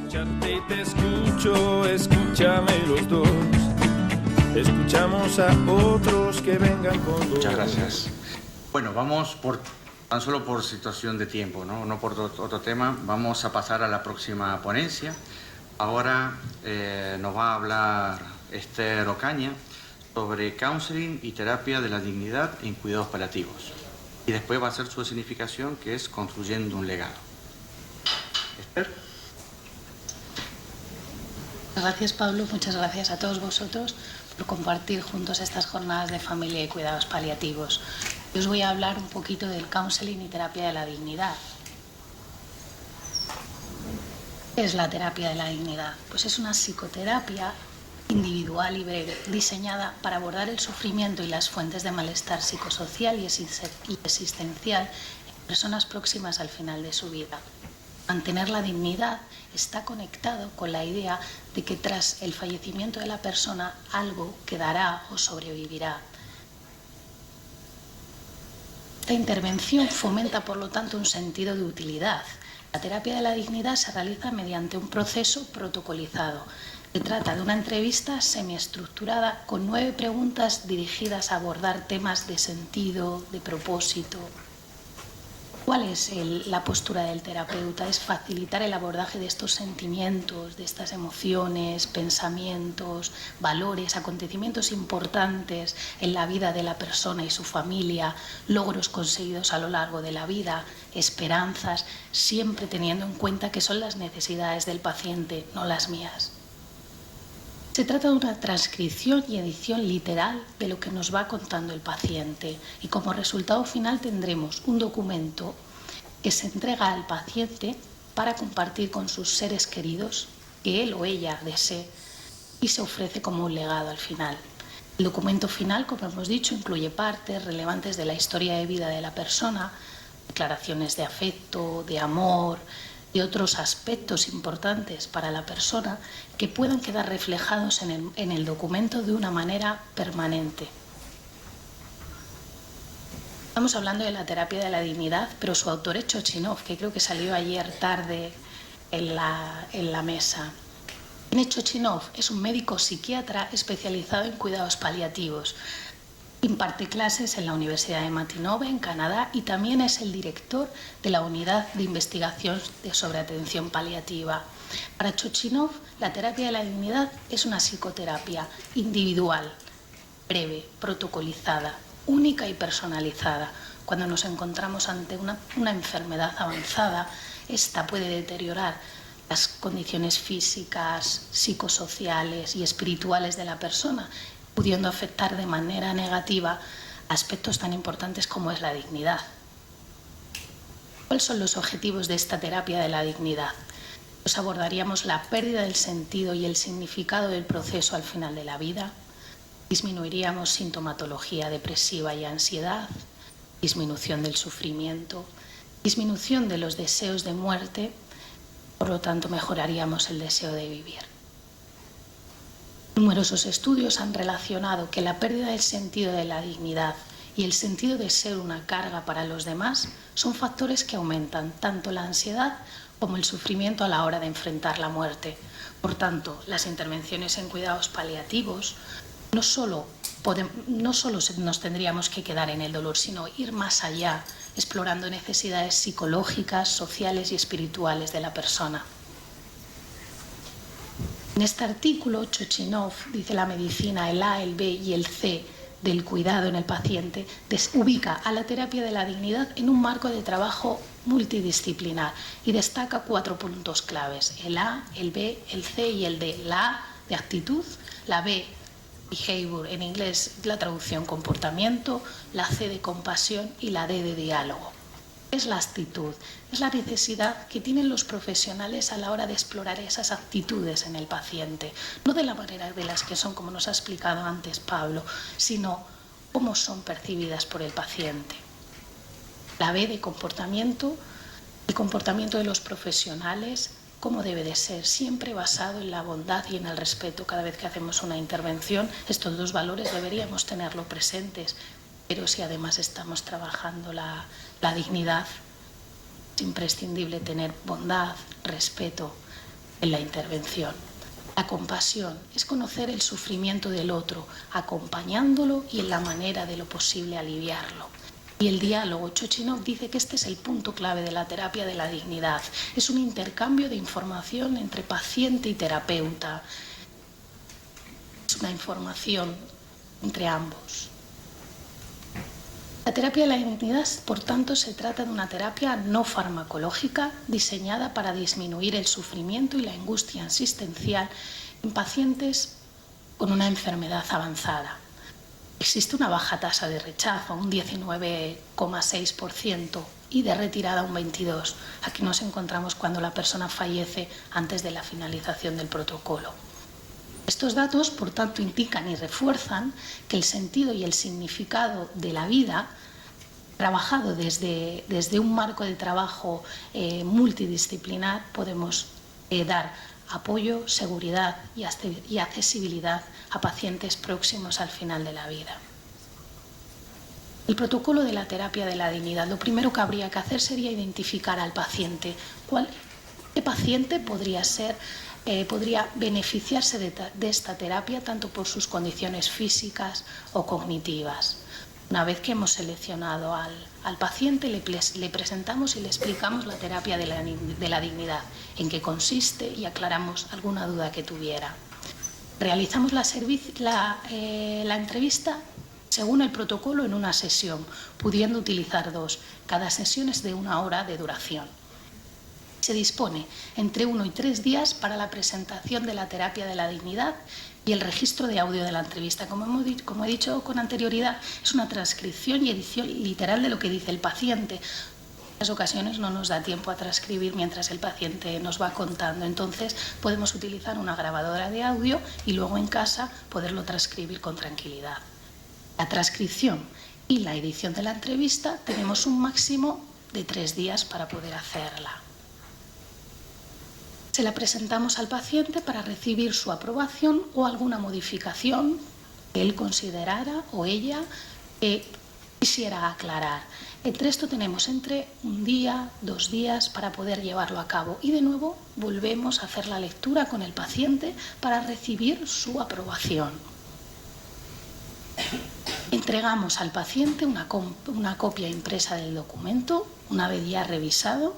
Escucharte y te escucho, escúchame los dos. Escuchamos a otros que vengan con dos. Muchas gracias. Bueno, vamos tan solo por situación de tiempo, no por otro tema. Vamos a pasar a la próxima ponencia. Ahora nos va a hablar Esther Ocaña sobre counseling y terapia de la dignidad en cuidados paliativos. Y después va a ser su significación, que es construyendo un legado. Esther. Gracias, Pablo. Muchas gracias a todos vosotros por compartir juntos estas jornadas de familia y cuidados paliativos. Yo os voy a hablar un poquito del counseling y terapia de la dignidad. ¿Qué es la terapia de la dignidad? Pues es una psicoterapia individual y breve, diseñada para abordar el sufrimiento y las fuentes de malestar psicosocial y existencial en personas próximas al final de su vida. Mantener la dignidad está conectado con la idea de que tras el fallecimiento de la persona algo quedará o sobrevivirá. Esta intervención fomenta, por lo tanto, un sentido de utilidad. La terapia de la dignidad se realiza mediante un proceso protocolizado. Se trata de una entrevista semiestructurada con 9 preguntas dirigidas a abordar temas de sentido, de propósito. ¿Cuál es la postura del terapeuta? Es facilitar el abordaje de estos sentimientos, de estas emociones, pensamientos, valores, acontecimientos importantes en la vida de la persona y su familia, logros conseguidos a lo largo de la vida, esperanzas, siempre teniendo en cuenta que son las necesidades del paciente, no las mías. Se trata de una transcripción y edición literal de lo que nos va contando el paciente y como resultado final tendremos un documento que se entrega al paciente para compartir con sus seres queridos que él o ella desee y se ofrece como un legado al final. El documento final, como hemos dicho, incluye partes relevantes de la historia de vida de la persona, declaraciones de afecto, de amor y otros aspectos importantes para la persona que puedan quedar reflejados en el documento de una manera permanente. Estamos hablando de la terapia de la dignidad, pero su autor es Chochinov, que creo que salió ayer tarde en la mesa. Chochinov es un médico psiquiatra especializado en cuidados paliativos. Imparte clases en la Universidad de Matinove, en Canadá, y también es el director de la Unidad de Investigación sobre Atención Paliativa. Para Chochinov, la terapia de la dignidad es una psicoterapia individual, breve, protocolizada, única y personalizada. Cuando nos encontramos ante una enfermedad avanzada, esta puede deteriorar las condiciones físicas, psicosociales y espirituales de la persona, pudiendo afectar de manera negativa aspectos tan importantes como es la dignidad. ¿Cuáles son los objetivos de esta terapia de la dignidad? Pues abordaríamos la pérdida del sentido y el significado del proceso al final de la vida, disminuiríamos sintomatología depresiva y ansiedad, disminución del sufrimiento, disminución de los deseos de muerte, por lo tanto mejoraríamos el deseo de vivir. Numerosos estudios han relacionado que la pérdida del sentido de la dignidad y el sentido de ser una carga para los demás son factores que aumentan tanto la ansiedad como el sufrimiento a la hora de enfrentar la muerte. Por tanto, las intervenciones en cuidados paliativos no solo nos tendríamos que quedar en el dolor, sino ir más allá, explorando necesidades psicológicas, sociales y espirituales de la persona. En este artículo, Chochinov dice la medicina, el A, el B y el C del cuidado en el paciente, ubica a la terapia de la dignidad en un marco de trabajo multidisciplinar y destaca 4 puntos claves: el A, el B, el C y el D. La A de actitud, la B behavior, en inglés la traducción comportamiento, la C de compasión y la D de diálogo. Es la actitud, es la necesidad que tienen los profesionales a la hora de explorar esas actitudes en el paciente, no de la manera de las que son, como nos ha explicado antes Pablo, sino cómo son percibidas por el paciente. La B de comportamiento, el comportamiento de los profesionales, cómo debe de ser, siempre basado en la bondad y en el respeto. Cada vez que hacemos una intervención, estos 2 valores deberíamos tenerlo presentes, pero si además estamos trabajando la dignidad, es imprescindible tener bondad, respeto en la intervención. La compasión es conocer el sufrimiento del otro, acompañándolo y en la manera de lo posible aliviarlo. Y el diálogo, Chochinov dice que este es el punto clave de la terapia de la dignidad. Es un intercambio de información entre paciente y terapeuta. Es una información entre ambos. La terapia de la dignidad, por tanto, se trata de una terapia no farmacológica diseñada para disminuir el sufrimiento y la angustia existencial en pacientes con una enfermedad avanzada. Existe una baja tasa de rechazo, un 19,6%, y de retirada un 22%. Aquí nos encontramos cuando la persona fallece antes de la finalización del protocolo. Estos datos, por tanto, indican y refuerzan que el sentido y el significado de la vida, trabajado desde un marco de trabajo multidisciplinar, podemos dar apoyo, seguridad y accesibilidad a pacientes próximos al final de la vida. El protocolo de la terapia de la dignidad, lo primero que habría que hacer sería identificar al paciente. ¿Qué paciente podría beneficiarse de esta terapia tanto por sus condiciones físicas o cognitivas? Una vez que hemos seleccionado al paciente, le presentamos y le explicamos la terapia de la dignidad, en qué consiste y aclaramos alguna duda que tuviera. Realizamos la entrevista según el protocolo en una sesión, pudiendo utilizar 2. Cada sesión es de 1 hora de duración. Se dispone entre 1 y 3 días para la presentación de la terapia de la dignidad y el registro de audio de la entrevista. Como he dicho con anterioridad, es una transcripción y edición literal de lo que dice el paciente. En muchas ocasiones no nos da tiempo a transcribir mientras el paciente nos va contando. Entonces podemos utilizar una grabadora de audio y luego en casa poderlo transcribir con tranquilidad. La transcripción y la edición de la entrevista tenemos un máximo de 3 días para poder hacerla. Se la presentamos al paciente para recibir su aprobación o alguna modificación que él considerara o ella quisiera aclarar. Entre esto tenemos entre 1 día, 2 días para poder llevarlo a cabo y de nuevo volvemos a hacer la lectura con el paciente para recibir su aprobación. Entregamos al paciente una copia impresa del documento una vez ya revisado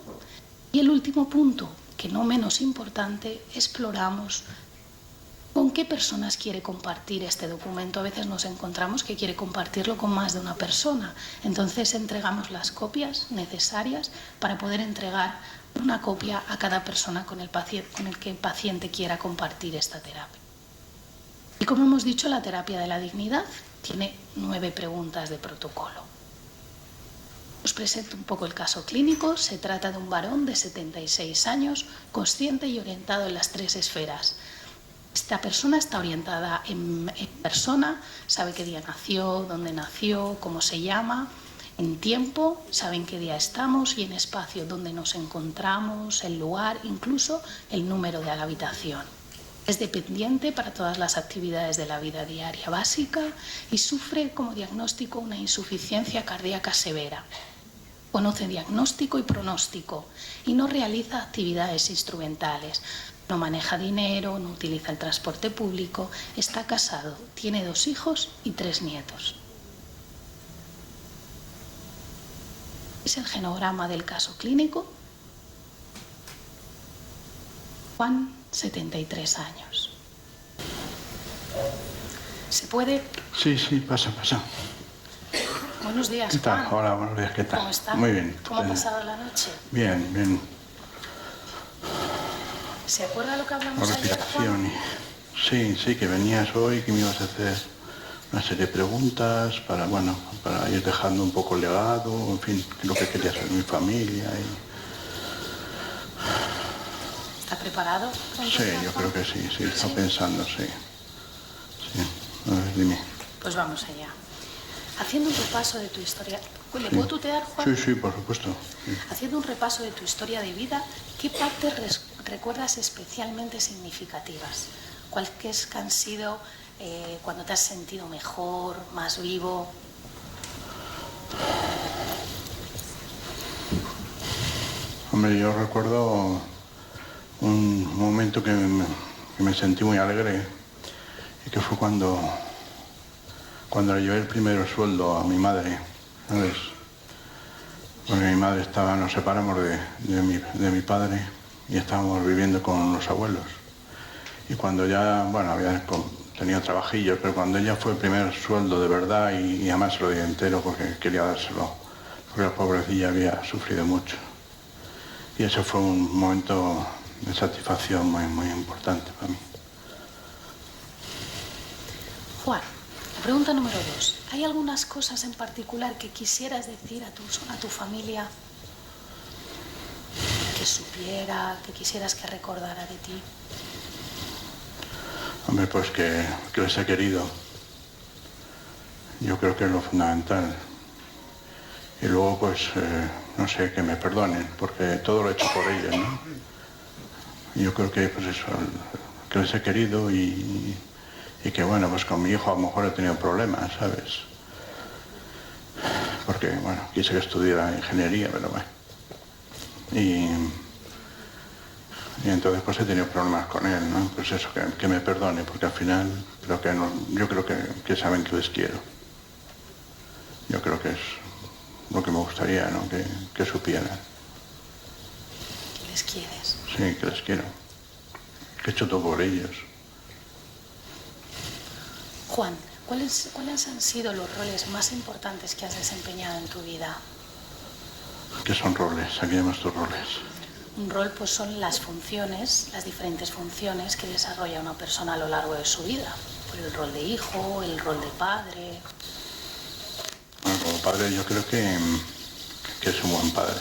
y el último punto, que no menos importante, exploramos con qué personas quiere compartir este documento. A veces nos encontramos que quiere compartirlo con más de una persona. Entonces entregamos las copias necesarias para poder entregar una copia a cada persona con el que el paciente quiera compartir esta terapia. Y como hemos dicho, la terapia de la dignidad tiene 9 preguntas de protocolo. Os presento un poco el caso clínico. Se trata de un varón de 76 años, consciente y orientado en las 3 esferas. Esta persona está orientada en persona, sabe qué día nació, dónde nació, cómo se llama, en tiempo, sabe en qué día estamos y en espacio, dónde nos encontramos, el lugar, incluso el número de la habitación. Es dependiente para todas las actividades de la vida diaria básica y sufre como diagnóstico una insuficiencia cardíaca severa. Conoce diagnóstico y pronóstico y no realiza actividades instrumentales. No maneja dinero, no utiliza el transporte público, está casado, tiene 2 hijos y 3 nietos. Es el genograma del caso clínico. Juan, 73 años. ¿Se puede? Sí, pasa. Buenos días, ¿Qué tal? Juan. Hola, buenos días, ¿qué tal? ¿Cómo está? Muy bien. ¿Cómo ha pasado la noche? Bien. ¿Se acuerda lo que hablamos ayer, Respiración. Juan? Sí, que venías hoy, que me ibas a hacer una serie de preguntas para ir dejando un poco el legado, en fin, lo que quería saber mi familia. ¿Está preparado? Sí, yo creo que sí, está pensando, sí. A ver, dime. Pues vamos allá. Haciendo un repaso de tu historia... ¿Le puedo tutear, Juan? Sí, por supuesto. Sí. Haciendo un repaso de tu historia de vida, ¿qué partes recuerdas especialmente significativas? ¿Cuáles que han sido cuando te has sentido mejor, más vivo? Hombre, yo recuerdo un momento que me sentí muy alegre, y que fue cuando le llevé el primer sueldo a mi madre, ¿sabes? Porque mi madre nos separamos de mi padre y estábamos viviendo con los abuelos. Y cuando ya, bueno, había tenido trabajillos, pero cuando ella fue el primer sueldo de verdad, y además se lo di entero porque quería dárselo, porque la pobrecilla había sufrido mucho. Y ese fue un momento de satisfacción muy, muy importante para mí. Juan, la pregunta número 2. ¿Hay algunas cosas en particular que quisieras decir a tu familia, que supiera, que quisieras que recordara de ti? Hombre, pues que les he querido. Yo creo que es lo fundamental. Y luego, pues, no sé, que me perdonen, porque todo lo he hecho por ellos, ¿no? Y yo creo que, pues eso, que les he querido y que, bueno, pues con mi hijo a lo mejor he tenido problemas, ¿sabes? Porque, bueno, quise que estudiara ingeniería, pero bueno. Y entonces pues he tenido problemas con él, ¿no? Pues eso, que me perdone, porque al final yo creo que saben que les quiero. Yo creo que es lo que me gustaría, ¿no? Que supieran. ¿Les quieres? Sí, que les quiero. Que he hecho todo por ellos. Juan, ¿cuáles han sido los roles más importantes que has desempeñado en tu vida? ¿Qué son roles? Aquí hay nuestros roles. Un rol, pues, son las funciones, las diferentes funciones que desarrolla una persona a lo largo de su vida. El rol de hijo, el rol de padre. Bueno, como padre yo creo que es un buen padre.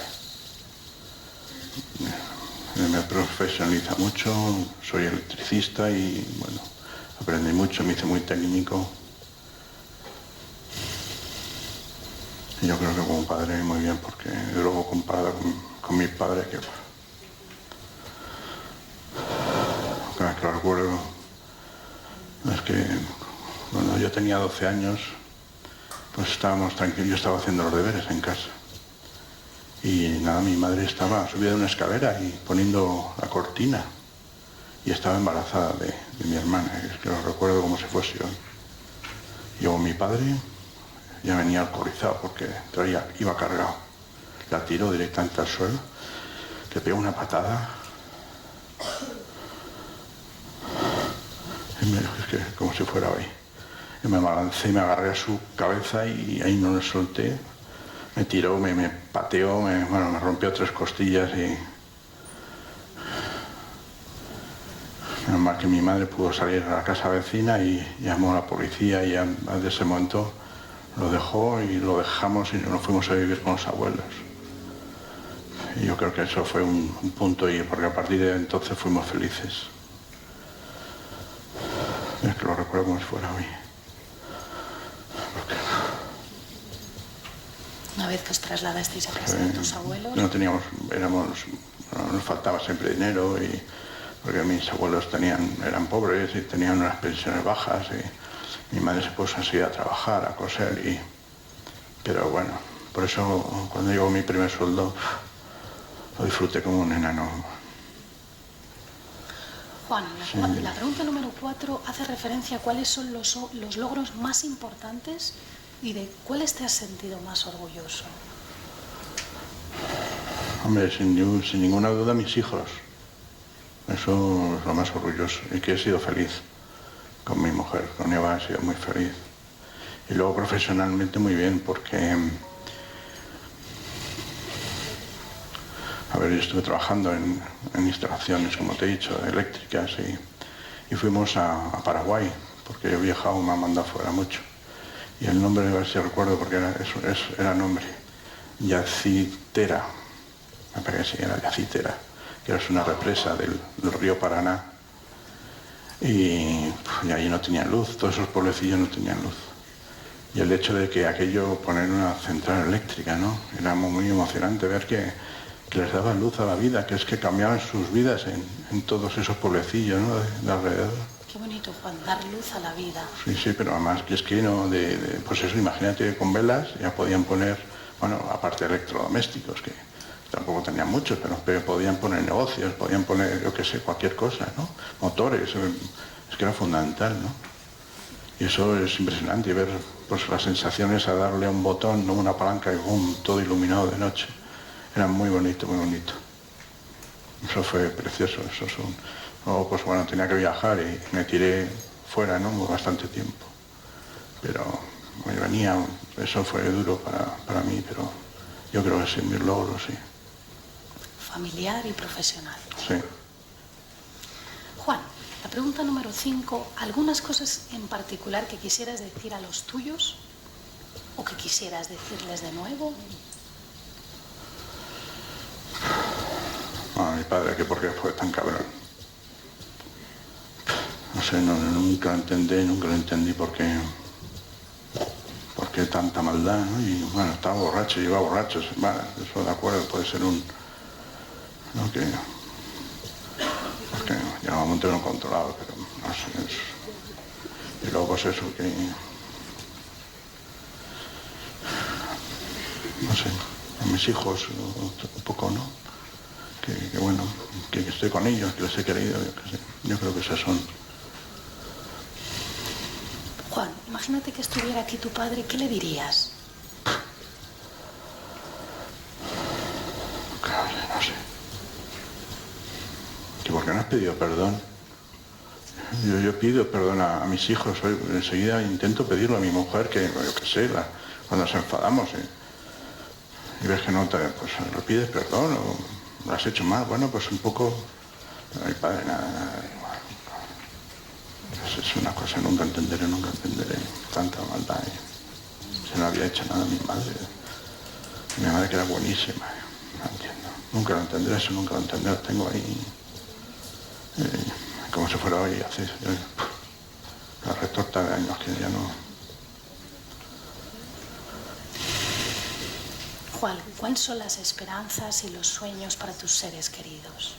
Me profesionaliza mucho, soy electricista y, bueno, aprendí mucho, me hice muy técnico. Y yo creo que como padre muy bien, porque luego comparado con mi padre, que lo recuerdo, es que cuando yo tenía 12 años, pues estábamos tranquilos, yo estaba haciendo los deberes en casa. Y nada, mi madre estaba subida de una escalera y poniendo la cortina. Y estaba embarazada de mi hermana, es que lo recuerdo como si fuese hoy. Y luego mi padre ya venía alcoholizado porque iba cargado. La tiró directamente al suelo, le pegó una patada. Es que como si fuera hoy. Y me balancé y me agarré a su cabeza y ahí no le solté. Me tiró, me pateó, me rompió 3 costillas y... Menos mal que mi madre pudo salir a la casa vecina y llamó a la policía y ya desde ese momento lo dejó y lo dejamos y nos fuimos a vivir con los abuelos. Y yo creo que eso fue un punto porque a partir de entonces fuimos felices. Es que lo recuerdo como si fuera hoy. Una vez que os trasladasteis a casa de tus abuelos... Nos faltaba siempre dinero porque mis abuelos eran pobres y tenían unas pensiones bajas y mi madre se puso así a trabajar, a coser pero bueno, por eso cuando llegó mi primer sueldo lo disfruté como un enano. Juan, la pregunta número 4 hace referencia a cuáles son los logros más importantes y de cuáles te has sentido más orgulloso. Hombre, sin ninguna duda mis hijos. Eso es lo más orgulloso y que he sido feliz con mi mujer, con Eva he sido muy feliz. Y luego profesionalmente muy bien porque, yo estuve trabajando en instalaciones, como te he dicho, eléctricas y fuimos a Paraguay, porque yo he viajado, me han mandado fuera mucho. Y el nombre, a ver si recuerdo, porque era nombre, Yacitera, me parece que era Yacitera, que era una represa del río Paraná. Y allí no tenían luz, todos esos pueblecillos no tenían luz. Y el hecho de que aquello, poner una central eléctrica, ¿no? Era muy emocionante ver que les daba luz a la vida, que es que cambiaban sus vidas en todos esos pueblecillos, ¿no? de alrededor. Qué bonito, Juan, dar luz a la vida. Sí, pero además que es que no, pues eso, imagínate con velas ya podían poner, aparte de electrodomésticos, que tampoco tenían muchos, pero podían poner negocios, podían poner, yo qué sé, cualquier cosa, ¿no? Motores, es que era fundamental, ¿no? Y eso es impresionante, y ver pues las sensaciones a darle a un botón, ¿no? Una palanca y boom, todo iluminado de noche. Era muy bonito, muy bonito. Eso fue precioso, eso es un... Luego, pues bueno, tenía que viajar y me tiré fuera, ¿no? Bastante tiempo. Pero me venía, eso fue duro para mí, pero yo creo que sí, mis logros, sí. Familiar y profesional. Sí. Juan, la pregunta número 5, ¿algunas cosas en particular que quisieras decir a los tuyos o que quisieras decirles de nuevo? A mi padre, que por qué fue tan cabrón. No sé, nunca lo entendí por qué tanta maldad, ¿no? Y bueno, estaba borracho, llevaba borrachos, bueno, eso de acuerdo, puede ser un... ¿no? Porque llegaba un momento que no controlaba, pero no sé, y luego pues eso, que... No sé, a mis hijos un poco, ¿no? Que bueno, que estoy con ellos, que les he querido, yo creo que esas son... Juan, imagínate que estuviera aquí tu padre, ¿qué le dirías? Claro, no sé. ¿Que por qué no has pedido perdón? Yo pido perdón a mis hijos, enseguida intento pedirlo a mi mujer, que yo qué sé, cuando nos enfadamos, y ves que no te, pues le pides perdón o lo has hecho mal, bueno, pues un poco... Mi padre, nada igual. Es una cosa, nunca entenderé tanta maldad. Se no había hecho nada a mi madre. Mi madre que era buenísima, no entiendo. Nunca lo entenderé, eso nunca lo entenderé. Lo tengo ahí como si fuera hoy, hace la retorta de años que ya no... Juan, ¿cuáles son las esperanzas y los sueños para tus seres queridos?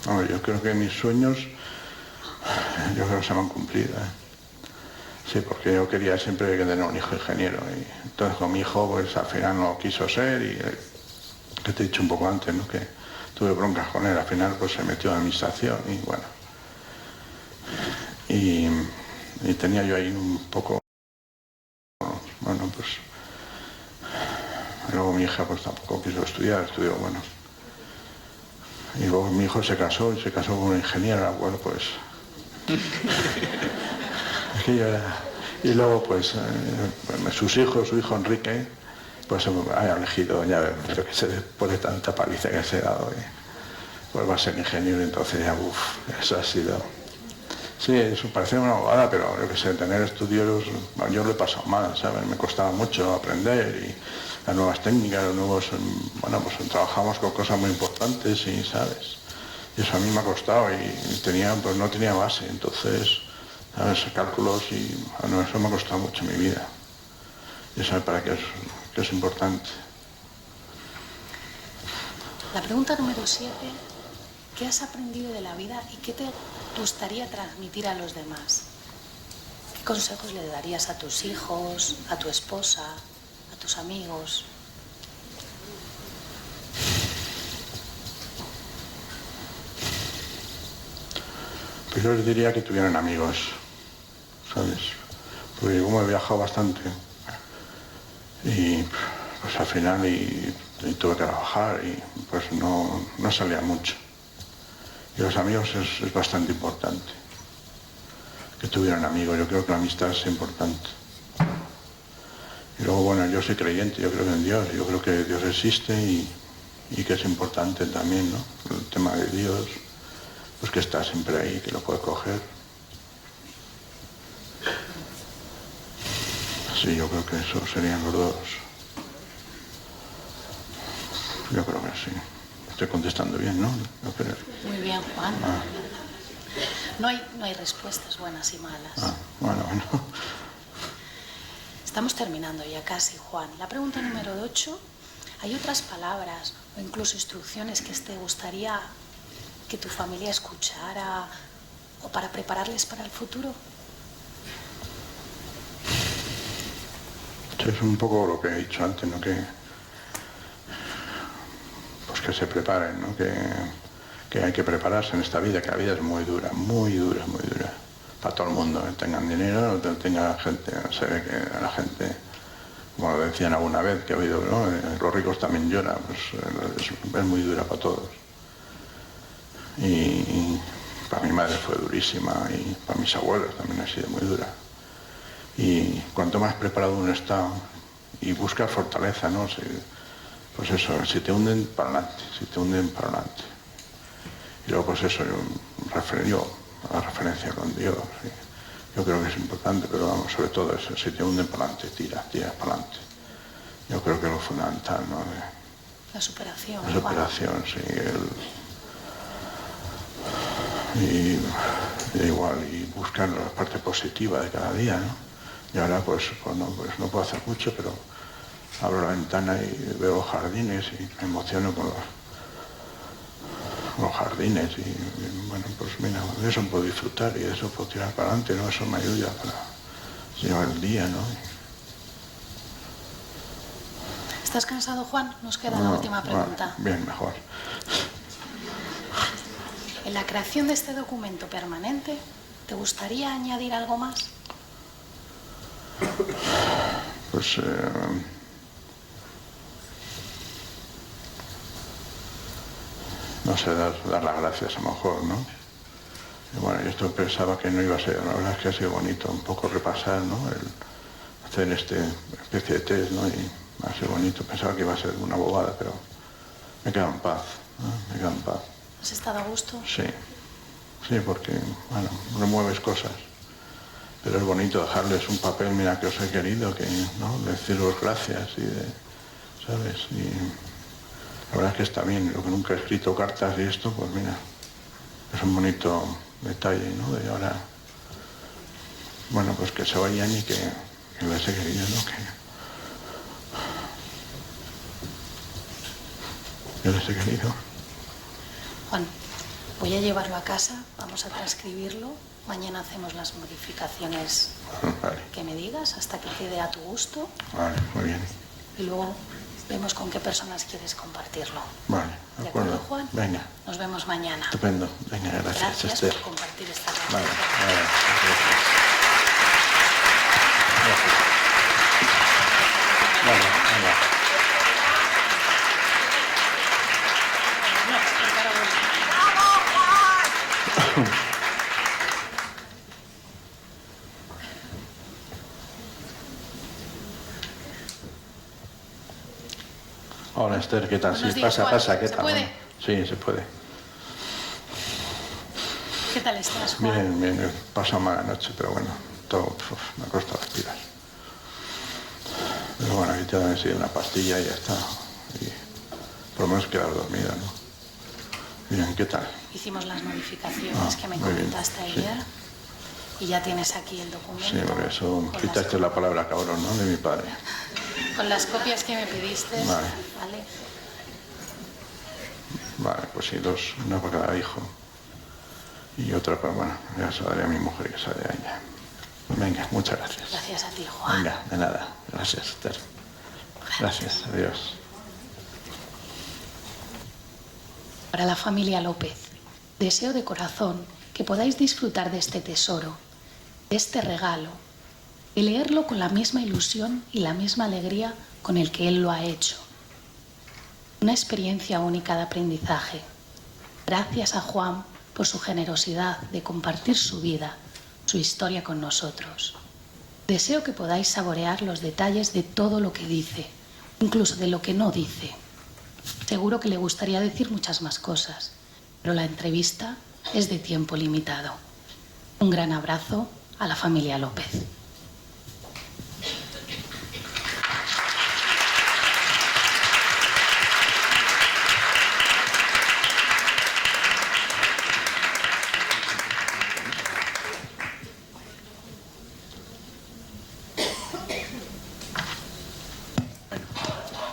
Hombre, yo creo que mis sueños, yo creo que se me han cumplido, ¿eh? Sí, porque yo quería siempre tener un hijo ingeniero, y entonces con mi hijo pues al final no quiso ser, y que te he dicho un poco antes, ¿no? Que tuve broncas con él, al final pues se metió en administración y bueno. Y tenía yo ahí un poco, bueno, pues... Luego mi hija pues tampoco quiso estudiar, estudió, bueno. Y luego mi hijo se casó con una ingeniera, bueno, pues... Y luego pues su hijo Enrique, pues ha elegido, ya yo que sé, después de tanta paliza que se ha dado, pues va a ser ingeniero, entonces ya, eso ha sido... Sí, eso parece una bobada, pero yo que sé, tener estudios, bueno, yo lo he pasado mal, ¿sabes? Me costaba mucho aprender y las nuevas técnicas, los nuevos, bueno, pues trabajamos con cosas muy importantes y, ¿sabes? Y eso a mí me ha costado y pues no tenía base, entonces, ¿sabes? Cálculos y, bueno, eso me ha costado mucho en mi vida. Y eso me parece que es importante. La pregunta número 7, ¿qué has aprendido de la vida y qué te gustaría transmitir a los demás? ¿Qué consejos le darías a tus hijos, a tu esposa, a tus amigos? Pues yo les diría que tuvieran amigos, ¿sabes? Porque como he viajado bastante y pues al final y tuve que trabajar y pues no salía mucho. Y los amigos es bastante importante. Que tuvieran amigos, yo creo que la amistad es importante. Y luego, bueno, yo soy creyente, yo creo en Dios, yo creo que Dios existe y que es importante también, ¿no? El tema de Dios, pues que está siempre ahí, que lo puede coger. Sí, yo creo que esos serían los dos. Yo creo que sí. Estoy contestando bien, ¿no? Muy bien, Juan. No hay respuestas buenas y malas. Bueno. Estamos terminando ya casi, Juan. La pregunta número 8. ¿Hay otras palabras o incluso instrucciones que te gustaría que tu familia escuchara o para prepararles para el futuro? Es un poco lo que he dicho antes, ¿no? Que que se preparen, ¿no? Que hay que prepararse en esta vida, que la vida es muy dura, muy dura, muy dura. Para todo el mundo, tengan dinero, tenga gente, se ve que la gente, como lo decían alguna vez, que he oído, ¿no? Los ricos también lloran, pues es muy dura para todos. Y para mi madre fue durísima, y para mis abuelos también ha sido muy dura. Y cuanto más preparado uno está, y buscar fortaleza, ¿no? Pues eso, si te hunden, para adelante, si te hunden, para adelante. Y luego, pues eso, yo la referencia con Dios, ¿sí? Yo creo que es importante, pero vamos, sobre todo eso, si te hunden, para adelante, tiras para adelante. Yo creo que es lo fundamental, ¿no? La superación. La superación, sí. Y igual, y buscar la parte positiva de cada día, ¿no? Y ahora pues no puedo hacer mucho, pero abro la ventana y veo los jardines y me emociono con los jardines y bueno, pues mira, de eso puedo disfrutar y de eso puedo tirar para adelante, ¿no? Eso me ayuda para llevar el día, ¿no? ¿Estás cansado, Juan? Nos queda la última pregunta. Bien, mejor. En la creación de este documento permanente, ¿te gustaría añadir algo más? Pues no sé, dar las gracias a lo mejor, ¿no? Y bueno, yo esto pensaba que no iba a ser, la verdad es que ha sido bonito un poco repasar, ¿no? Hacer especie de test, ¿no? Y ha sido bonito, pensaba que iba a ser una bobada, pero me he quedado en paz, ¿no? Me he quedado en paz. ¿Has estado a gusto? Sí, sí, porque, bueno, remueves cosas. Pero es bonito dejarles un papel, mira que os he querido, que, ¿no? Deciros gracias y ¿sabes? Y la verdad es que está bien, lo que nunca he escrito cartas y esto, pues mira, es un bonito detalle, ¿no? De ahora, bueno, pues que se vayan y que les he querido, ¿no? Que yo les he querido. Juan, voy a llevarlo a casa, vamos a transcribirlo. Mañana hacemos las modificaciones que me digas hasta que quede a tu gusto. Vale, muy bien. Y luego vemos con qué personas quieres compartirlo. Vale, de acuerdo. Juan? Venga. Nos vemos mañana. Estupendo. Venga, gracias Esther. Por compartir esta Vale, gracias. Vale, venga. Hola Esther, ¿qué tal? Buenos Sí, días, Juan. pasa, ¿qué ¿Se tal? puede? Sí, se puede. ¿Qué tal estás, Juan? Bien, he pasado mala noche, pero bueno, todo me ha costado respirar. Pero bueno, aquí te dan así una pastilla y ya está. Y por lo menos quedar dormida, ¿no? Bien, ¿qué tal? Hicimos las modificaciones que me comentaste ayer y ya tienes aquí el documento. Sí, por eso quitaste la palabra cabrón, ¿no? De mi padre. Con las copias que me pediste. Vale. ¿Vale? Vale, pues sí, dos, una para cada hijo. Y otra para, bueno, ya se la daré a mi mujer que sale a ella. Venga, muchas gracias. Gracias a ti, Juan. Venga, de nada. Gracias, Esther. Gracias, adiós. Para la familia López, deseo de corazón que podáis disfrutar de este tesoro, de este regalo, y leerlo con la misma ilusión y la misma alegría con el que él lo ha hecho. Una experiencia única de aprendizaje. Gracias a Juan por su generosidad de compartir su vida, su historia con nosotros. Deseo que podáis saborear los detalles de todo lo que dice, incluso de lo que no dice. Seguro que le gustaría decir muchas más cosas, pero la entrevista es de tiempo limitado. Un gran abrazo a la familia López.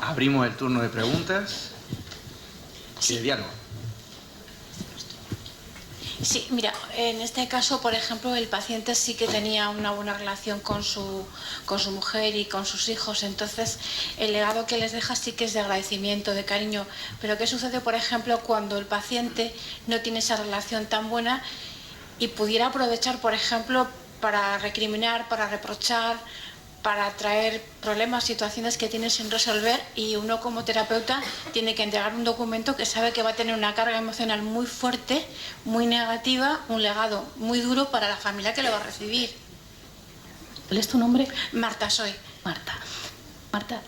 Abrimos el turno de preguntas y de diálogo. Sí, mira, en este caso, por ejemplo, el paciente sí que tenía una buena relación con su mujer y con sus hijos, entonces el legado que les deja sí que es de agradecimiento, de cariño. Pero ¿qué sucede, por ejemplo, cuando el paciente no tiene esa relación tan buena y pudiera aprovechar, por ejemplo, para recriminar, para reprochar, para traer problemas, situaciones que tiene sin resolver, y uno como terapeuta tiene que entregar un documento que sabe que va a tener una carga emocional muy fuerte, muy negativa, un legado muy duro para la familia que lo va a recibir. ¿Cuál es tu nombre? Marta soy. Marta. Marta,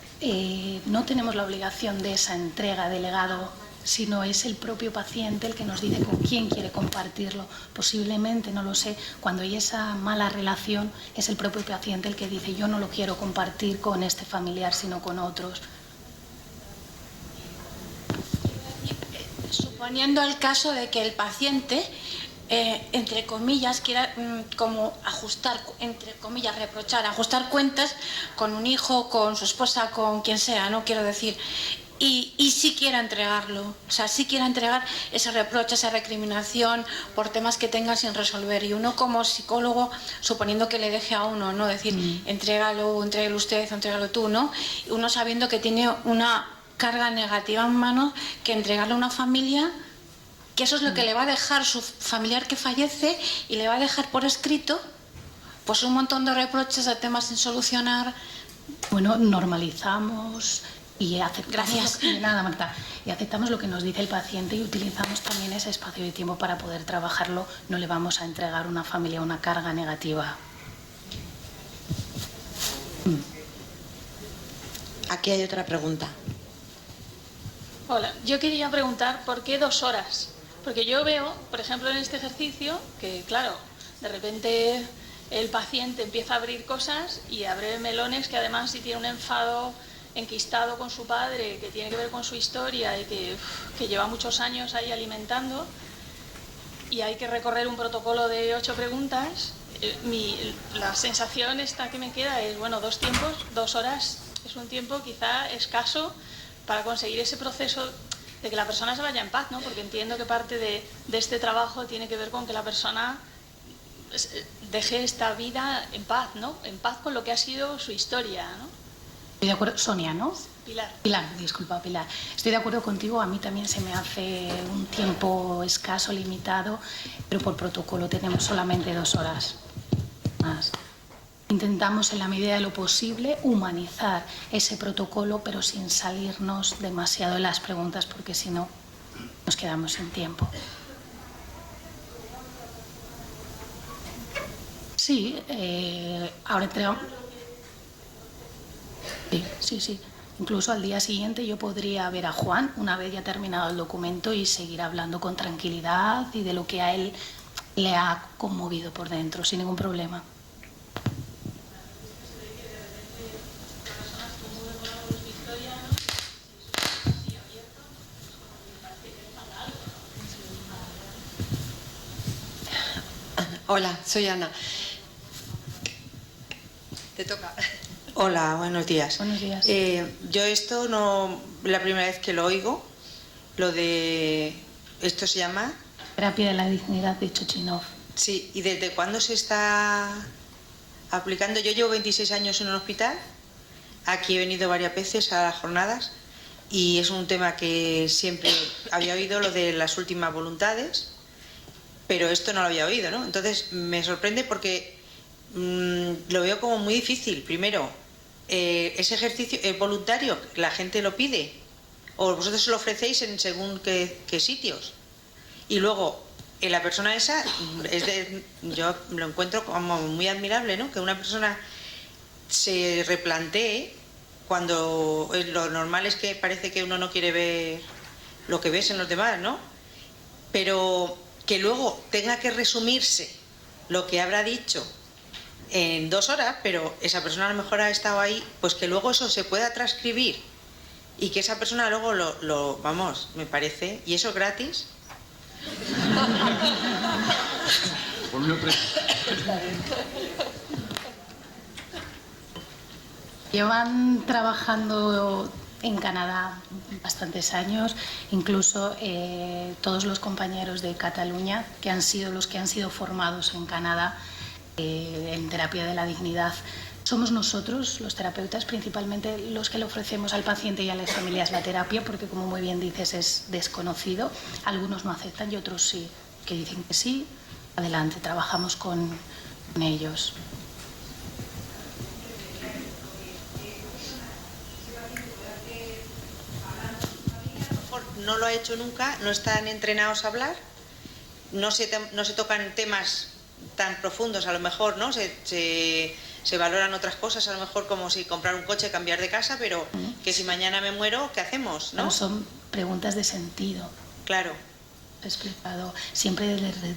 no tenemos la obligación de esa entrega de legado, sino es el propio paciente el que nos dice con quién quiere compartirlo. Posiblemente, no lo sé, cuando hay esa mala relación, es el propio paciente el que dice yo no lo quiero compartir con este familiar, sino con otros. Suponiendo el caso de que el paciente, entre comillas, quiera como ajustar, entre comillas, reprochar, ajustar cuentas con un hijo, con su esposa, con quien sea, ¿no? Quiero decir... Y sí quiera entregarlo, o sea, sí quiera entregar ese reproche, esa recriminación por temas que tenga sin resolver. Y uno como psicólogo, suponiendo que le deje a uno, ¿no? Decir, entrégalo usted, entrégalo tú, ¿no? Uno sabiendo que tiene una carga negativa en mano, que entregarle a una familia, que eso es lo que le va a dejar su familiar que fallece, y le va a dejar por escrito pues un montón de reproches, de temas sin solucionar. Bueno, normalizamos... Y aceptamos. Gracias. Nada, Marta. Y aceptamos lo que nos dice el paciente y utilizamos también ese espacio de tiempo para poder trabajarlo. No le vamos a entregar a una familia una carga negativa. Aquí hay otra pregunta. Hola, yo quería preguntar por qué 2 horas. Porque yo veo, por ejemplo, en este ejercicio, que claro, de repente el paciente empieza a abrir cosas y abre melones que además si tiene un enfado enquistado con su padre, que tiene que ver con su historia y que lleva muchos años ahí alimentando, y hay que recorrer un protocolo de 8 preguntas, la sensación esta que me queda es, bueno, 2 tiempos, 2 horas es un tiempo quizá escaso para conseguir ese proceso de que la persona se vaya en paz, ¿no? Porque entiendo que parte de este trabajo tiene que ver con que la persona deje esta vida en paz, ¿no? En paz con lo que ha sido su historia, ¿no? Estoy de acuerdo, Sonia, ¿no? Pilar. Pilar, disculpa, Pilar. Estoy de acuerdo contigo, a mí también se me hace un tiempo escaso, limitado, pero por protocolo tenemos solamente 2 horas más. Intentamos en la medida de lo posible humanizar ese protocolo, pero sin salirnos demasiado de las preguntas, porque si no nos quedamos sin tiempo. Sí, ahora entregamos... Sí. Incluso al día siguiente yo podría ver a Juan, una vez ya terminado el documento, y seguir hablando con tranquilidad y de lo que a él le ha conmovido por dentro, sin ningún problema. Hola, soy Ana. Te toca. Hola, buenos días. Buenos días. Yo esto no, la primera vez que lo oigo, lo de, ¿esto se llama? Terapia de la dignidad de Chochinov. Sí, ¿y desde cuándo se está aplicando? Yo llevo 26 años en un hospital, aquí he venido varias veces a las jornadas y es un tema que siempre había oído, lo de las últimas voluntades, pero esto no lo había oído, ¿no? Entonces me sorprende porque lo veo como muy difícil. Primero, ese ejercicio es voluntario, la gente lo pide, o vosotros se lo ofrecéis en según qué sitios. Y luego, la persona esa, yo lo encuentro como muy admirable, ¿no? Que una persona se replantee cuando lo normal es que parece que uno no quiere ver lo que ves en los demás, ¿no? Pero que luego tenga que resumirse lo que habrá dicho en 2 horas, pero esa persona a lo mejor ha estado ahí, pues que luego eso se pueda transcribir y que esa persona luego vamos, me parece, y eso es gratis. Llevan trabajando en Canadá bastantes años, incluso todos los compañeros de Cataluña que han sido formados en Canadá en terapia de la dignidad. Somos nosotros, los terapeutas, principalmente los que le ofrecemos al paciente y a las familias la terapia, porque como muy bien dices es desconocido. Algunos no aceptan y otros sí, que dicen que sí. Adelante, trabajamos con ellos. No lo ha hecho nunca, no están entrenados a hablar, no se tocan temas tan profundos, a lo mejor, ¿no? Se valoran otras cosas, a lo mejor como si comprar un coche, cambiar de casa, pero que si mañana me muero, ¿qué hacemos? ¿No? Son preguntas de sentido. Claro. Explicado siempre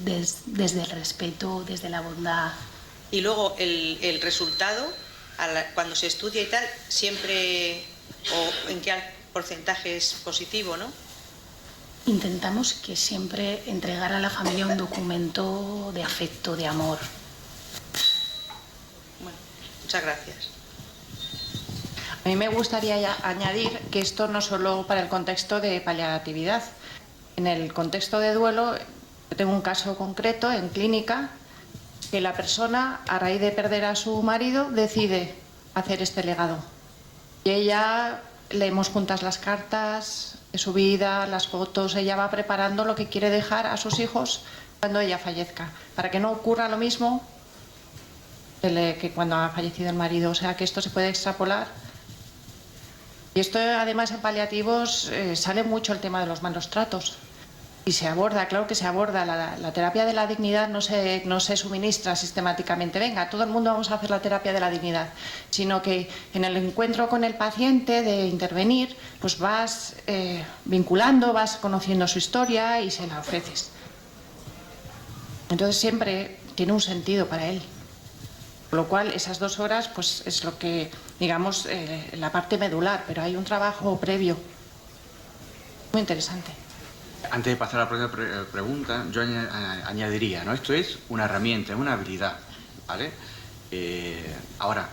desde el respeto, desde la bondad. Y luego el resultado, cuando se estudia y tal, siempre, o en qué porcentaje es positivo, ¿no? Intentamos que siempre entregar a la familia un documento de afecto, de amor. Bueno, muchas gracias. A mí me gustaría añadir que esto no solo para el contexto de paliatividad. En el contexto de duelo, yo tengo un caso concreto en clínica que la persona, a raíz de perder a su marido, decide hacer este legado. Y ella, leemos juntas las cartas de su vida, las fotos, ella va preparando lo que quiere dejar a sus hijos cuando ella fallezca, para que no ocurra lo mismo que cuando ha fallecido el marido. O sea que esto se puede extrapolar. Y esto además en paliativos sale mucho el tema de los malos tratos. Y se aborda, claro que se aborda. La terapia de la dignidad no se suministra sistemáticamente. Venga, todo el mundo vamos a hacer la terapia de la dignidad. Sino que en el encuentro con el paciente de intervenir, pues vas vinculando, vas conociendo su historia y se la ofreces. Entonces siempre tiene un sentido para él. Por lo cual esas 2 horas pues es lo que, digamos, la parte medular, pero hay un trabajo previo muy interesante. Antes de pasar a la próxima pregunta, yo añadiría, ¿no? Esto es una herramienta, es una habilidad, ¿vale? Ahora,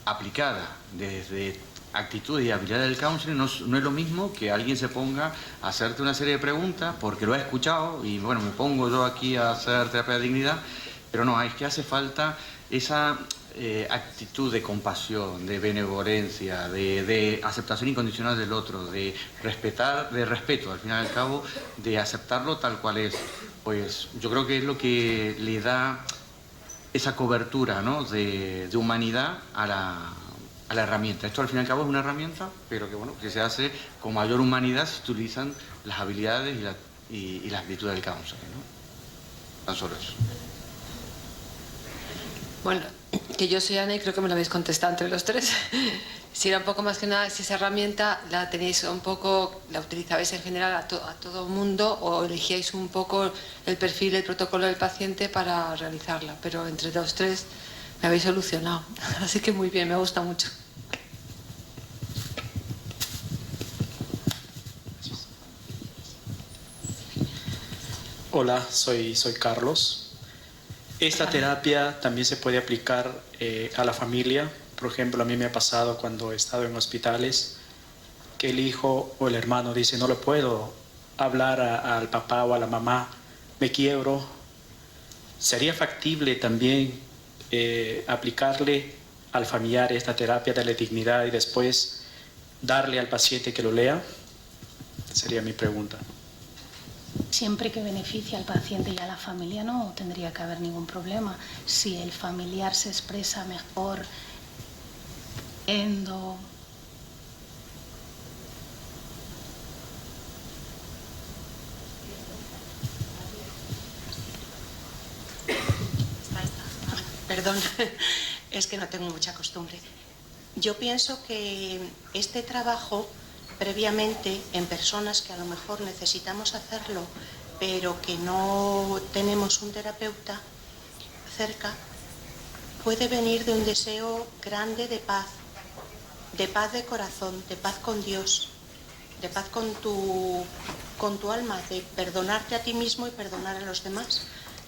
aplicada desde actitud y habilidad del counseling, no es lo mismo que alguien se ponga a hacerte una serie de preguntas porque lo ha escuchado y, bueno, me pongo yo aquí a hacer terapia de dignidad, pero no, es que hace falta esa actitud de compasión, de benevolencia, de aceptación incondicional del otro, de respeto, al final y al cabo, de aceptarlo tal cual es. Pues yo creo que es lo que le da esa cobertura, ¿no?, de humanidad a la herramienta. Esto al fin y al cabo es una herramienta, pero que, bueno, que se hace con mayor humanidad si se utilizan las habilidades y la actitud del counseling, ¿no? Tan solo eso. Bueno, que yo soy Ana y creo que me lo habéis contestado entre los 3. Si era un poco más que nada, si esa herramienta la tenéis un poco, la utilizabais en general a todo mundo o elegíais un poco el perfil, el protocolo del paciente para realizarla, pero entre los 3 me habéis solucionado. Así que muy bien, me gusta mucho. Hola, soy Carlos. Esta terapia también se puede aplicar a la familia. Por ejemplo, a mí me ha pasado cuando he estado en hospitales que el hijo o el hermano dice no le puedo hablar al papá o a la mamá, me quiebro. ¿Sería factible también aplicarle al familiar esta terapia de la dignidad y después darle al paciente que lo lea? Sería mi pregunta. Siempre que beneficie al paciente y a la familia no tendría que haber ningún problema. Si el familiar se expresa mejor, Perdón, es que no tengo mucha costumbre. Yo pienso que este trabajo previamente en personas que a lo mejor necesitamos hacerlo, pero que no tenemos un terapeuta cerca, puede venir de un deseo grande de paz de corazón, de paz con Dios, de paz con tu alma, de perdonarte a ti mismo y perdonar a los demás.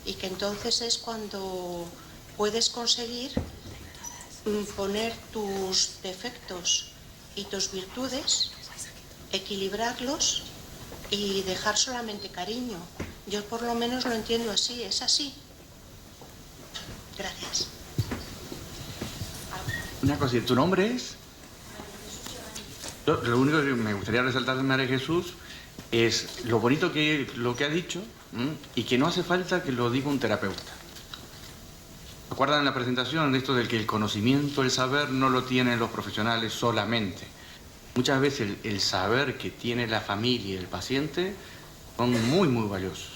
Y que entonces es cuando puedes conseguir poner tus defectos y tus virtudes equilibrarlos y dejar solamente cariño. Yo por lo menos lo entiendo así, es así. Gracias. Una cosa, ¿tu nombre es? Lo único que me gustaría resaltar de María Jesús es lo bonito lo que ha dicho, y que no hace falta que lo diga un terapeuta. ¿Recuerdan en la presentación de esto del que el conocimiento, el saber no lo tienen los profesionales solamente? Muchas veces el saber que tiene la familia y el paciente son muy, muy valiosos.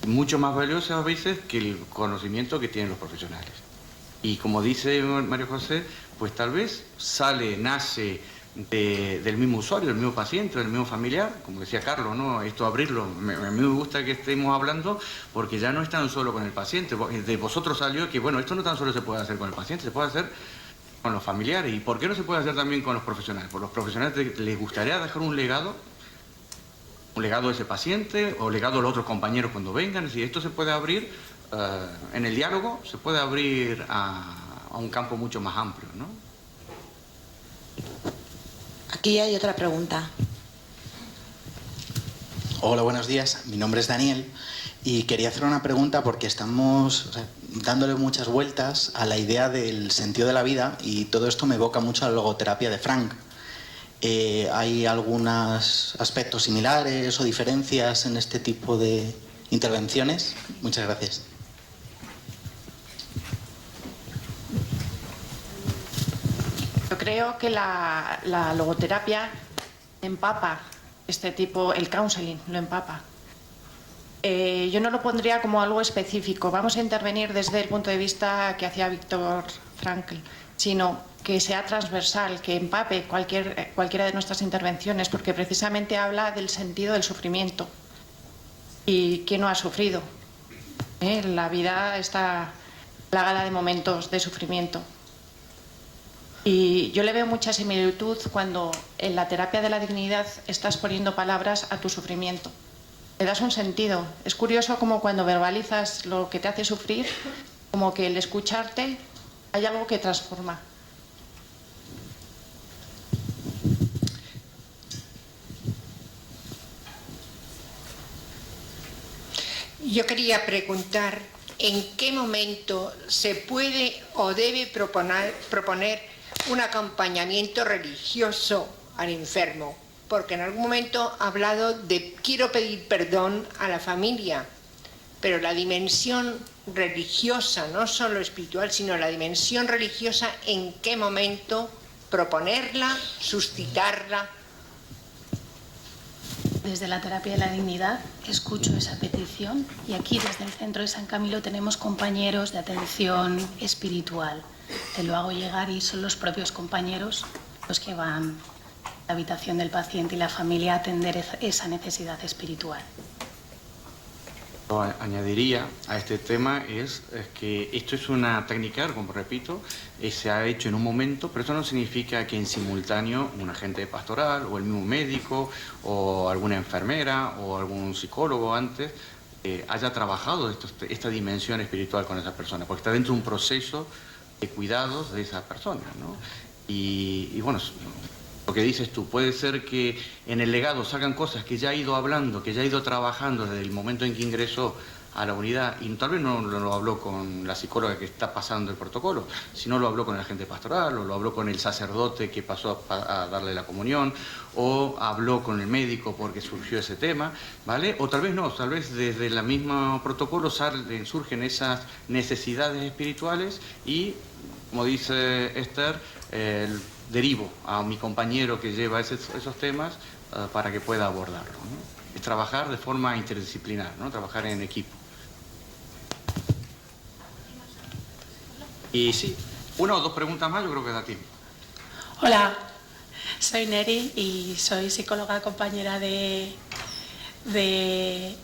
Mucho más valiosos a veces que el conocimiento que tienen los profesionales. Y como dice María José, pues tal vez nace del mismo usuario, del mismo paciente, del mismo familiar, como decía Carlos, ¿no? Esto abrirlo, a mí me gusta que estemos hablando porque ya no es tan solo con el paciente. De vosotros salió que, bueno, esto no tan solo se puede hacer con el paciente, se puede hacer con los familiares. ¿Y por qué no se puede hacer también con los profesionales? Porque los profesionales les gustaría dejar un legado a ese paciente o legado a los otros compañeros cuando vengan. Si esto se puede abrir en el diálogo, se puede abrir a un campo mucho más amplio, ¿no? Aquí hay otra pregunta. Hola, buenos días. Mi nombre es Daniel y quería hacer una pregunta porque estamos dándole muchas vueltas a la idea del sentido de la vida y todo esto me evoca mucho a la logoterapia de Frank. ¿Hay algunos aspectos similares o diferencias en este tipo de intervenciones? Muchas gracias. Yo creo que la logoterapia empapa este tipo, el counseling lo empapa. Yo no lo pondría como algo específico. Vamos a intervenir desde el punto de vista que hacía Viktor Frankl, sino que sea transversal, que empape cualquiera de nuestras intervenciones, porque precisamente habla del sentido del sufrimiento. ¿Y quién no ha sufrido? La vida está plagada de momentos de sufrimiento. Y yo le veo mucha similitud cuando en la terapia de la dignidad estás poniendo palabras a tu sufrimiento. Le das un sentido. Es curioso como cuando verbalizas lo que te hace sufrir, como que el escucharte hay algo que transforma. Yo quería preguntar en qué momento se puede o debe proponer un acompañamiento religioso al enfermo, porque en algún momento ha hablado de quiero pedir perdón a la familia, pero la dimensión religiosa, no solo espiritual, sino la dimensión religiosa, ¿en qué momento proponerla, suscitarla? Desde la terapia de la dignidad escucho esa petición y aquí desde el Centro de San Camilo tenemos compañeros de atención espiritual. Te lo hago llegar y son los propios compañeros los que van a la habitación del paciente y la familia a atender esa necesidad espiritual. Lo añadiría a este tema es que esto es una técnica, como repito, se ha hecho en un momento, pero eso no significa que en simultáneo un agente pastoral o el mismo médico o alguna enfermera o algún psicólogo antes haya trabajado esta dimensión espiritual con esa persona, porque está dentro de un proceso de cuidados de esa persona, ¿no? Y bueno, lo que dices tú, puede ser que en el legado salgan cosas que ya ha ido hablando, que ya ha ido trabajando desde el momento en que ingresó a la unidad, y tal vez no lo habló con la psicóloga que está pasando el protocolo, sino lo habló con el agente pastoral, o lo habló con el sacerdote que pasó a darle la comunión, o habló con el médico porque surgió ese tema, ¿vale? O tal vez no, tal vez desde el mismo protocolo surgen esas necesidades espirituales y, como dice Esther, derivo a mi compañero que lleva esos temas para que pueda abordarlo, ¿no? Es trabajar de forma interdisciplinar, ¿no? Trabajar en equipo. Y sí, una o dos preguntas más yo creo que da tiempo. Hola, soy Neri y soy psicóloga compañera de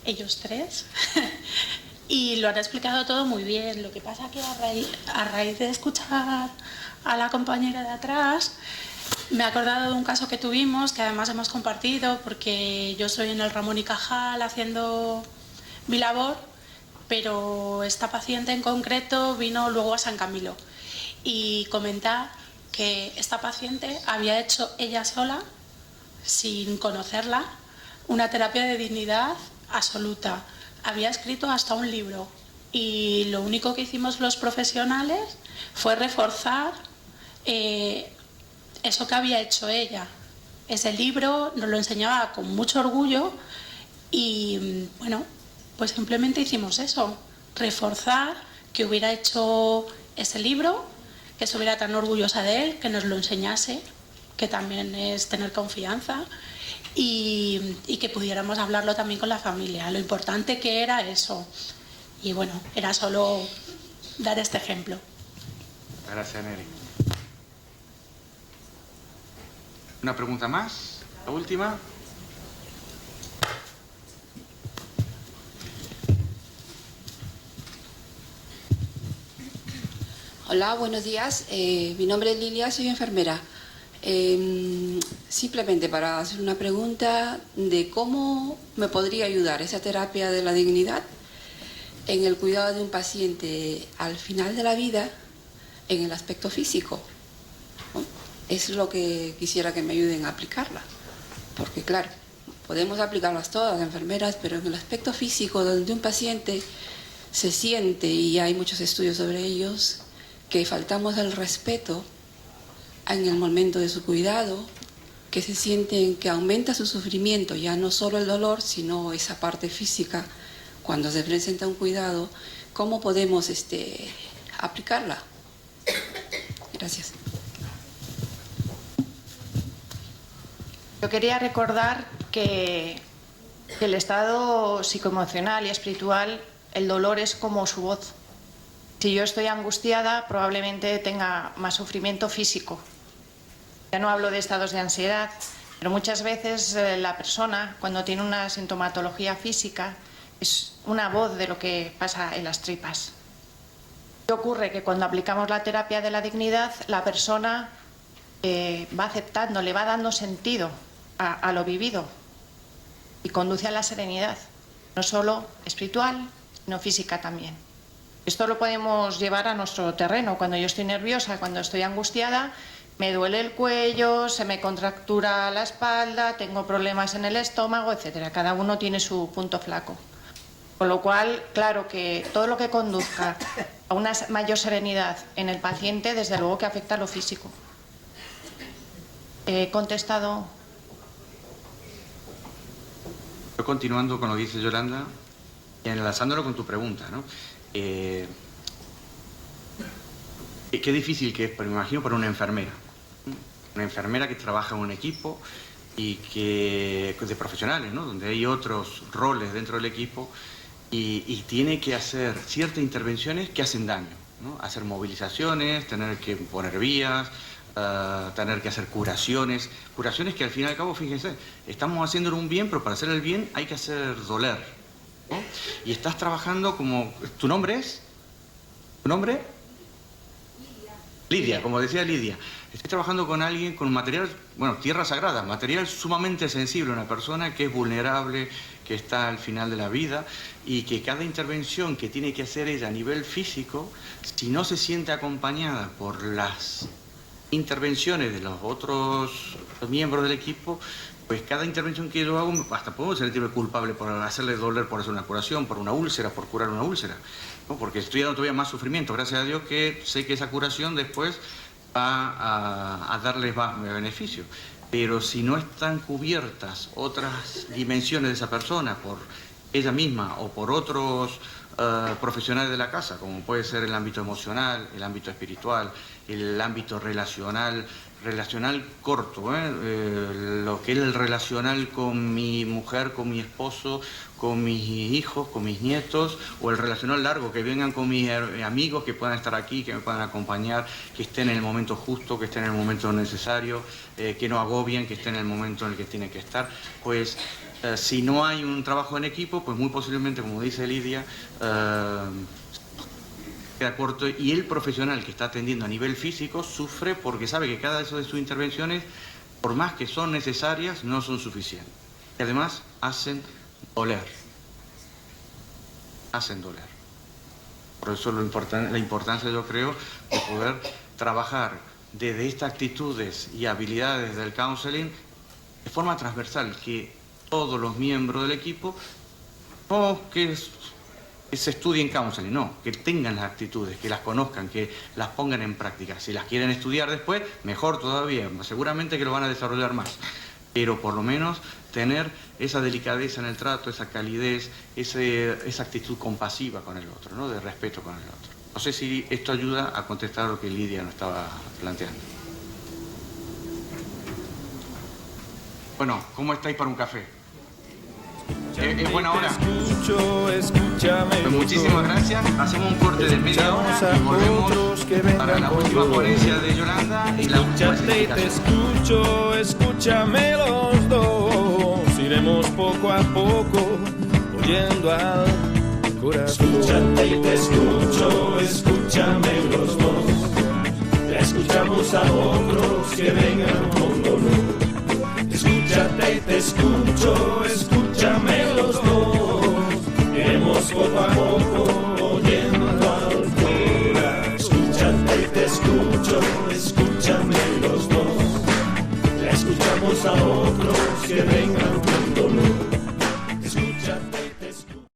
ellos tres. Y lo han explicado todo muy bien. Lo que pasa que a raíz de escuchar a la compañera de atrás, me he acordado de un caso que tuvimos, que además hemos compartido, porque yo estoy en el Ramón y Cajal haciendo mi labor, pero esta paciente en concreto vino luego a San Camilo y comenta que esta paciente había hecho ella sola sin conocerla, una terapia de dignidad absoluta. Había escrito hasta un libro y lo único que hicimos los profesionales fue reforzar eso que había hecho ella. Ese libro nos lo enseñaba con mucho orgullo y bueno, pues simplemente hicimos eso, reforzar que hubiera hecho ese libro, que estuviera tan orgullosa de él, que nos lo enseñase, que también es tener confianza y que pudiéramos hablarlo también con la familia. Lo importante que era eso. Y bueno, era solo dar este ejemplo. Gracias, Neri. ¿Una pregunta más? ¿La última? Hola, buenos días. Mi nombre es Lilia, soy enfermera. Simplemente para hacer una pregunta de cómo me podría ayudar esa terapia de la dignidad en el cuidado de un paciente al final de la vida en el aspecto físico, ¿no? Es lo que quisiera que me ayuden a aplicarla, porque claro, podemos aplicarlas todas, enfermeras, pero en el aspecto físico donde un paciente se siente, y hay muchos estudios sobre ellos, que faltamos el respeto en el momento de su cuidado, que se sienten que aumenta su sufrimiento, ya no solo el dolor, sino esa parte física, cuando se presenta un cuidado, ¿cómo podemos aplicarla? Gracias. Yo quería recordar que el estado psicoemocional y espiritual, el dolor es como su voz. Si yo estoy angustiada, probablemente tenga más sufrimiento físico. Ya no hablo de estados de ansiedad, pero muchas veces la persona, cuando tiene una sintomatología física, es una voz de lo que pasa en las tripas. ¿Qué ocurre? Que cuando aplicamos la terapia de la dignidad, la persona va aceptando, le va dando sentido a lo vivido y conduce a la serenidad, no solo espiritual, sino física también. Esto lo podemos llevar a nuestro terreno. Cuando yo estoy nerviosa, cuando estoy angustiada, me duele el cuello, se me contractura la espalda, tengo problemas en el estómago, etc. Cada uno tiene su punto flaco. Con lo cual, claro que todo lo que conduzca a una mayor serenidad en el paciente, desde luego que afecta a lo físico. ¿He contestado? Yo continuando con lo que dice Yolanda y enlazándolo con tu pregunta, ¿no? Qué difícil que es, pero me imagino, para una enfermera que trabaja en un equipo y que de profesionales, ¿no? Donde hay otros roles dentro del equipo y tiene que hacer ciertas intervenciones que hacen daño, ¿no? Hacer movilizaciones, tener que poner vías, tener que hacer curaciones que al fin y al cabo, fíjense, estamos haciendo un bien, pero para hacer el bien hay que hacer doler, ¿no? Y estás trabajando como... ¿Tu nombre es? ¿Tu nombre? Lidia, como decía Lidia. Estoy trabajando con alguien con material, bueno, tierra sagrada, material sumamente sensible, una persona que es vulnerable, que está al final de la vida y que cada intervención que tiene que hacer ella a nivel físico, si no se siente acompañada por las intervenciones de los otros miembros del equipo, pues cada intervención que yo hago, hasta puedo sentirme culpable por hacerle doler, por hacer una curación, por una úlcera, por curar una úlcera, ¿no? Porque estoy dando todavía más sufrimiento. Gracias a Dios que sé que esa curación después va a darles más beneficio. Pero si no están cubiertas otras dimensiones de esa persona por ella misma o por otros profesionales de la casa, como puede ser el ámbito emocional, el ámbito espiritual, el ámbito relacional corto, lo que es el relacional con mi mujer, con mi esposo, con mis hijos, con mis nietos, o el relacional largo, que vengan con mis amigos, que puedan estar aquí, que me puedan acompañar, que estén en el momento justo, que estén en el momento necesario, que no agobien, que estén en el momento en el que tienen que estar. Pues si no hay un trabajo en equipo, pues muy posiblemente, como dice Lidia, queda corto, y el profesional que está atendiendo a nivel físico sufre porque sabe que cada una de sus intervenciones, por más que son necesarias, no son suficientes. Y además hacen doler. Por eso la importancia, yo creo, de poder trabajar desde estas actitudes y habilidades del counseling de forma transversal, que todos los miembros del equipo, no que se estudien counseling, no, que tengan las actitudes, que las conozcan, que las pongan en práctica. Si las quieren estudiar después, mejor todavía, seguramente que lo van a desarrollar más, pero por lo menos tener esa delicadeza en el trato, esa calidez, esa actitud compasiva con el otro, ¿no? De respeto con el otro. No sé si esto ayuda a contestar lo que Lidia nos estaba planteando. Bueno, ¿cómo estáis para un café? ¿Es buena hora? Pues muchísimas gracias. Hacemos un corte de media hora y volvemos para la última ponencia de Yolanda y la última explicación. Escúchame los dos. Iremos poco a poco oyendo al corazón. Escúchate y te escucho, escúchame los dos. Ya escuchamos a otros que vengan a un mundo nuevo. Escúchate y te escucho, escúchame los dos. Iremos poco a poco